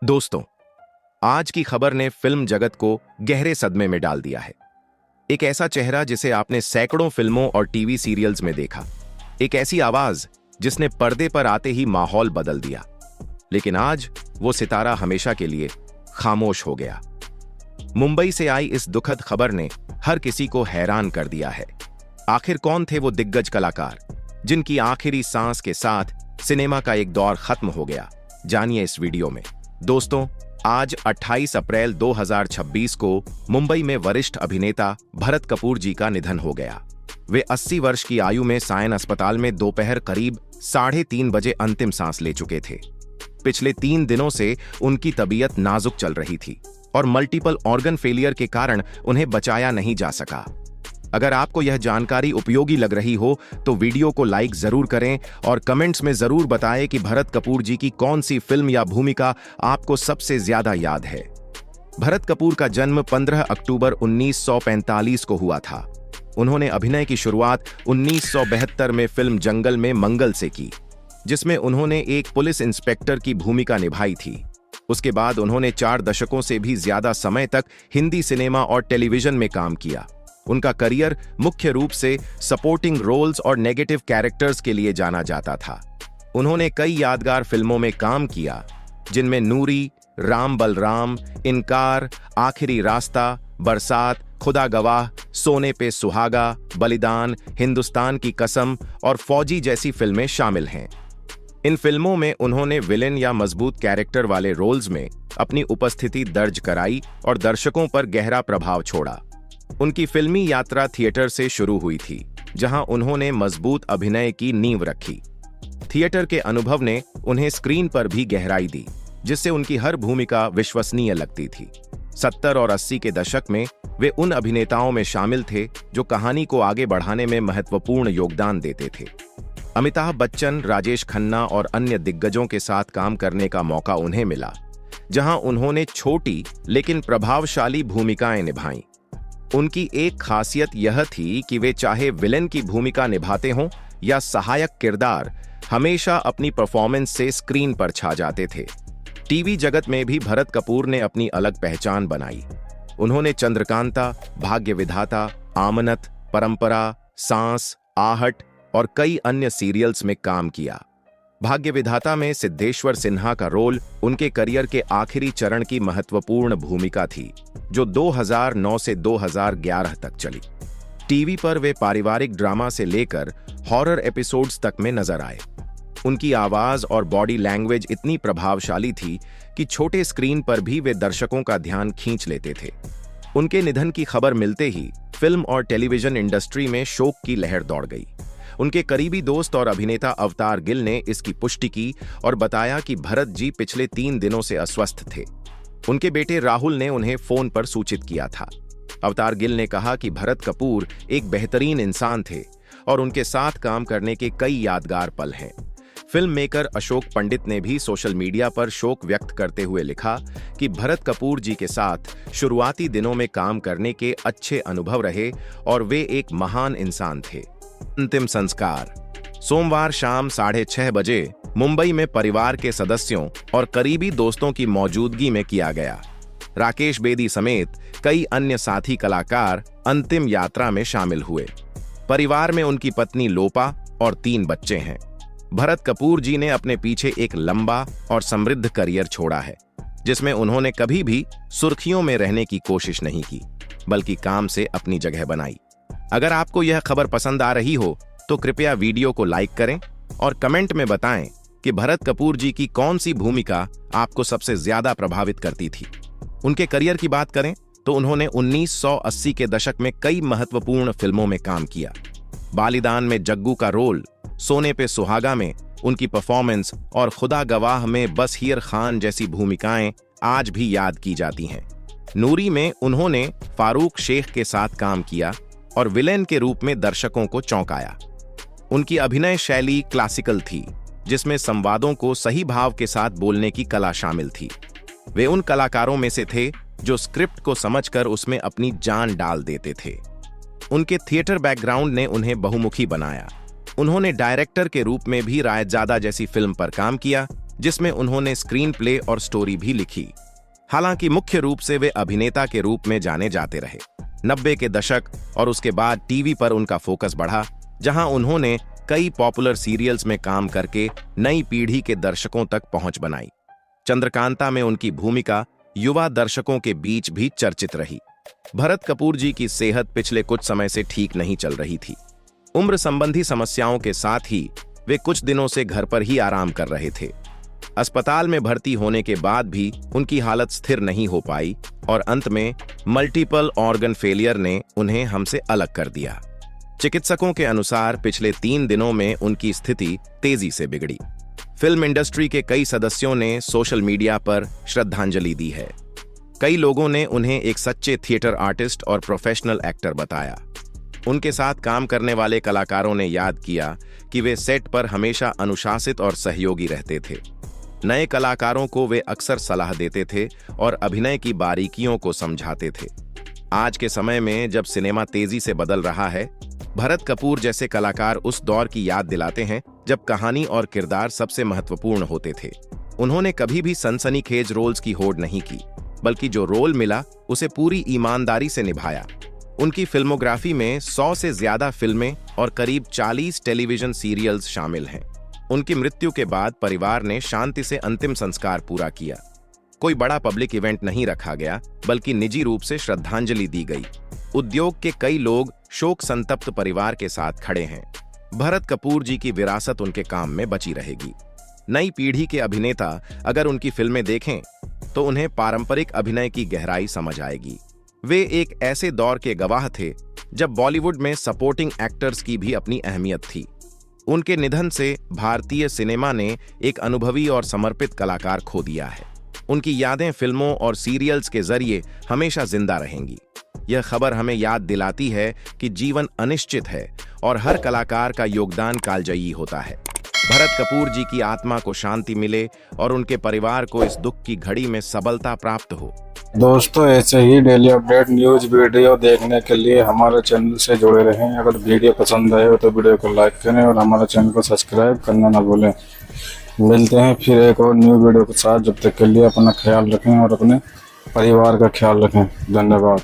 दोस्तों, आज की खबर ने फिल्म जगत को गहरे सदमे में डाल दिया है। एक ऐसा चेहरा जिसे आपने सैकड़ों फिल्मों और टीवी सीरियल्स में देखा, एक ऐसी आवाज जिसने पर्दे पर आते ही माहौल बदल दिया, लेकिन आज वो सितारा हमेशा के लिए खामोश हो गया। मुंबई से आई इस दुखद खबर ने हर किसी को हैरान कर दिया है। आखिर कौन थे वो दिग्गज कलाकार जिनकी आखिरी सांस के साथ सिनेमा का एक दौर खत्म हो गया? जानिए इस वीडियो में। दोस्तों, आज 28 अप्रैल 2026 को मुंबई में वरिष्ठ अभिनेता भरत कपूर जी का निधन हो गया। वे 80 वर्ष की आयु में सायन अस्पताल में दोपहर करीब 3:30 बजे अंतिम सांस ले चुके थे। पिछले 3 दिनों से उनकी तबीयत नाजुक चल रही थी और मल्टीपल ऑर्गन फेलियर के कारण उन्हें बचाया नहीं जा सका। अगर आपको यह जानकारी उपयोगी लग रही हो तो वीडियो को लाइक जरूर करें और कमेंट्स में जरूर बताएं कि भरत कपूर जी की कौन सी फिल्म या भूमिका आपको सबसे ज्यादा याद है। भरत कपूर का जन्म 15 अक्टूबर 1945 को हुआ था। उन्होंने अभिनय की शुरुआत 1972 में फिल्म जंगल में मंगल से की, जिसमें उन्होंने एक पुलिस इंस्पेक्टर की भूमिका निभाई थी। उसके बाद उन्होंने 4 दशकों से भी ज्यादा समय तक हिंदी सिनेमा और टेलीविजन में काम किया। उनका करियर मुख्य रूप से सपोर्टिंग रोल्स और नेगेटिव कैरेक्टर्स के लिए जाना जाता था। उन्होंने कई यादगार फिल्मों में काम किया, जिनमें नूरी, राम बलराम, इनकार, आखिरी रास्ता, बरसात, खुदा गवाह, सोने पे सुहागा, बलिदान, हिंदुस्तान की कसम और फौजी जैसी फिल्में शामिल हैं। इन फिल्मों में उन्होंने विलेन या मजबूत कैरेक्टर वाले रोल्स में अपनी उपस्थिति दर्ज कराई और दर्शकों पर गहरा प्रभाव छोड़ा। उनकी फिल्मी यात्रा थिएटर से शुरू हुई थी, जहां उन्होंने मजबूत अभिनय की नींव रखी। थिएटर के अनुभव ने उन्हें स्क्रीन पर भी गहराई दी, जिससे उनकी हर भूमिका विश्वसनीय लगती थी। 70 और 80 के दशक में वे उन अभिनेताओं में शामिल थे जो कहानी को आगे बढ़ाने में महत्वपूर्ण योगदान देते थे। अमिताभ बच्चन, राजेश खन्ना और अन्य दिग्गजों के साथ काम करने का मौका उन्हें मिला, जहां उन्होंने छोटी लेकिन प्रभावशाली भूमिकाएं निभाईं। उनकी एक खासियत यह थी कि वे चाहे विलेन की भूमिका निभाते हों या सहायक किरदार, हमेशा अपनी परफॉर्मेंस से स्क्रीन पर छा जाते थे। टीवी जगत में भी भरत कपूर ने अपनी अलग पहचान बनाई। उन्होंने चंद्रकांता, भाग्य विधाता, आमनत, परंपरा, सांस, आहट और कई अन्य सीरियल्स में काम किया। भाग्य विधाता में सिद्धेश्वर सिन्हा का रोल उनके करियर के आखिरी चरण की महत्वपूर्ण भूमिका थी, जो 2009 से 2011 तक चली। टीवी पर वे पारिवारिक ड्रामा से लेकर हॉरर एपिसोड्स तक में नजर आए। उनकी आवाज और बॉडी लैंग्वेज इतनी प्रभावशाली थी कि छोटे स्क्रीन पर भी वे दर्शकों का ध्यान खींच लेते थे। उनके निधन की खबर मिलते ही फिल्म और टेलीविजन इंडस्ट्री में शोक की लहर दौड़ गई। उनके करीबी दोस्त और अभिनेता अवतार गिल ने इसकी पुष्टि की और बताया कि भरत जी पिछले 3 दिनों से अस्वस्थ थे। उनके बेटे राहुल ने उन्हें फोन पर सूचित किया था। अवतार गिल ने कहा कि भरत कपूर एक बेहतरीन इंसान थे और उनके साथ काम करने के कई यादगार पल हैं। फिल्म मेकर अशोक पंडित ने भी सोशल मीडिया पर शोक व्यक्त करते हुए लिखा कि भरत कपूर जी के साथ शुरुआती दिनों में काम करने के अच्छे अनुभव रहे और वे एक महान इंसान थे। अंतिम संस्कार सोमवार शाम 6:30 बजे मुंबई में परिवार के सदस्यों और करीबी दोस्तों की मौजूदगी में किया गया। राकेश बेदी समेत कई अन्य साथी कलाकार अंतिम यात्रा में शामिल हुए। परिवार में उनकी पत्नी लोपा और 3 बच्चे हैं। भरत कपूर जी ने अपने पीछे एक लंबा और समृद्ध करियर छोड़ा है, जिसमें उन्होंने कभी भी सुर्खियों में रहने की कोशिश नहीं की, बल्कि काम से अपनी जगह बनाई। अगर आपको यह खबर पसंद आ रही हो तो कृपया वीडियो को लाइक करें और कमेंट में बताएं कि भरत कपूर जी की कौन सी भूमिका आपको सबसे ज्यादा प्रभावित करती थी। उनके करियर की बात करें तो उन्होंने 1980 के दशक में कई महत्वपूर्ण फिल्मों में काम किया। बलिदान में जग्गू का रोल, सोने पे सुहागा में उनकी परफॉर्मेंस और खुदा गवाह में बस हीर खान जैसी भूमिकाएं आज भी याद की जाती हैं। नूरी में उन्होंने फारूक शेख के साथ काम किया और विलेन के रूप में दर्शकों को चौंकाया। उनकी अभिनय शैली क्लासिकल थी, जिसमें संवादों को सही भाव के साथ बोलने की कला शामिल थी। वे उन कलाकारों में से थे जो स्क्रिप्ट को समझकर उसमें अपनी जान डाल देते थे। उनके थिएटर बैकग्राउंड ने उन्हें बहुमुखी बनाया। उन्होंने डायरेक्टर के रूप में भी रायजादा जैसी फिल्म पर काम किया, जिसमें उन्होंने स्क्रीन प्ले और स्टोरी भी लिखी। हालांकि मुख्य रूप से वे अभिनेता के रूप में जाने जाते रहे। 90 के दशक और उसके बाद टीवी पर उनका फोकस बढ़ा, जहां उन्होंने कई पॉपुलर सीरियल्स में काम करके नई पीढ़ी के दर्शकों तक पहुंच बनाई। चंद्रकांता में उनकी भूमिका युवा दर्शकों के बीच भी चर्चित रही। भरत कपूर जी की सेहत पिछले कुछ समय से ठीक नहीं चल रही थी। उम्र संबंधी समस्याओं के साथ ही वे कुछ दिनों से घर पर ही आराम कर रहे थे। अस्पताल में भर्ती होने के बाद भी उनकी हालत स्थिर नहीं हो पाई और अंत में मल्टीपल ऑर्गन फेलियर ने उन्हें हमसे अलग कर दिया। चिकित्सकों के अनुसार पिछले 3 दिनों में उनकी स्थिति तेजी से बिगड़ी। फिल्म इंडस्ट्री के कई सदस्यों ने सोशल मीडिया पर श्रद्धांजलि दी है। कई लोगों ने उन्हें एक सच्चे थिएटर आर्टिस्ट और प्रोफेशनल एक्टर बताया। उनके साथ काम करने वाले कलाकारों ने याद किया कि वे सेट पर हमेशा अनुशासित और सहयोगी रहते थे। नए कलाकारों को वे अक्सर सलाह देते थे और अभिनय की बारीकियों को समझाते थे। आज के समय में जब सिनेमा तेजी से बदल रहा है, भरत कपूर जैसे कलाकार उस दौर की याद दिलाते हैं जब कहानी और किरदार सबसे महत्वपूर्ण होते थे। उन्होंने कभी भी सनसनीखेज रोल्स की होड़ नहीं की, बल्कि जो रोल मिला उसे पूरी ईमानदारी से निभाया। उनकी फिल्मोग्राफी में 100 से ज्यादा फिल्में और करीब 40 टेलीविजन सीरियल्स शामिल हैं। उनकी मृत्यु के बाद परिवार ने शांति से अंतिम संस्कार पूरा किया। कोई बड़ा पब्लिक इवेंट नहीं रखा गया, बल्कि निजी रूप से श्रद्धांजलि दी गई। उद्योग के कई लोग शोक संतप्त परिवार के साथ खड़े हैं। भरत कपूर जी की विरासत उनके काम में बची रहेगी। नई पीढ़ी के अभिनेता अगर उनकी फिल्में देखें तो उन्हें पारंपरिक अभिनय की गहराई समझ आएगी। वे एक ऐसे दौर के गवाह थे जब बॉलीवुड में सपोर्टिंग एक्टर्स की भी अपनी अहमियत थी। उनके निधन से भारतीय सिनेमा ने एक अनुभवी और समर्पित कलाकार खो दिया है। उनकी यादें फिल्मों और सीरियल्स के जरिए हमेशा जिंदा रहेंगी। यह खबर हमें याद दिलाती है कि जीवन अनिश्चित है और हर कलाकार का योगदान कालजयी होता है। भरत कपूर जी की आत्मा को शांति मिले और उनके परिवार को इस दुख की घड़ी में सबलता प्राप्त हो। दोस्तों, ऐसे ही डेली अपडेट न्यूज वीडियो देखने के लिए हमारे चैनल से जुड़े रहें। अगर वीडियो पसंद आए तो वीडियो को लाइक करें और हमारे चैनल को सब्सक्राइब करना ना भूलें। मिलते हैं फिर एक और न्यू वीडियो के साथ। जब तक के लिए अपना ख्याल रखें और अपने परिवार का ख्याल रखें। धन्यवाद।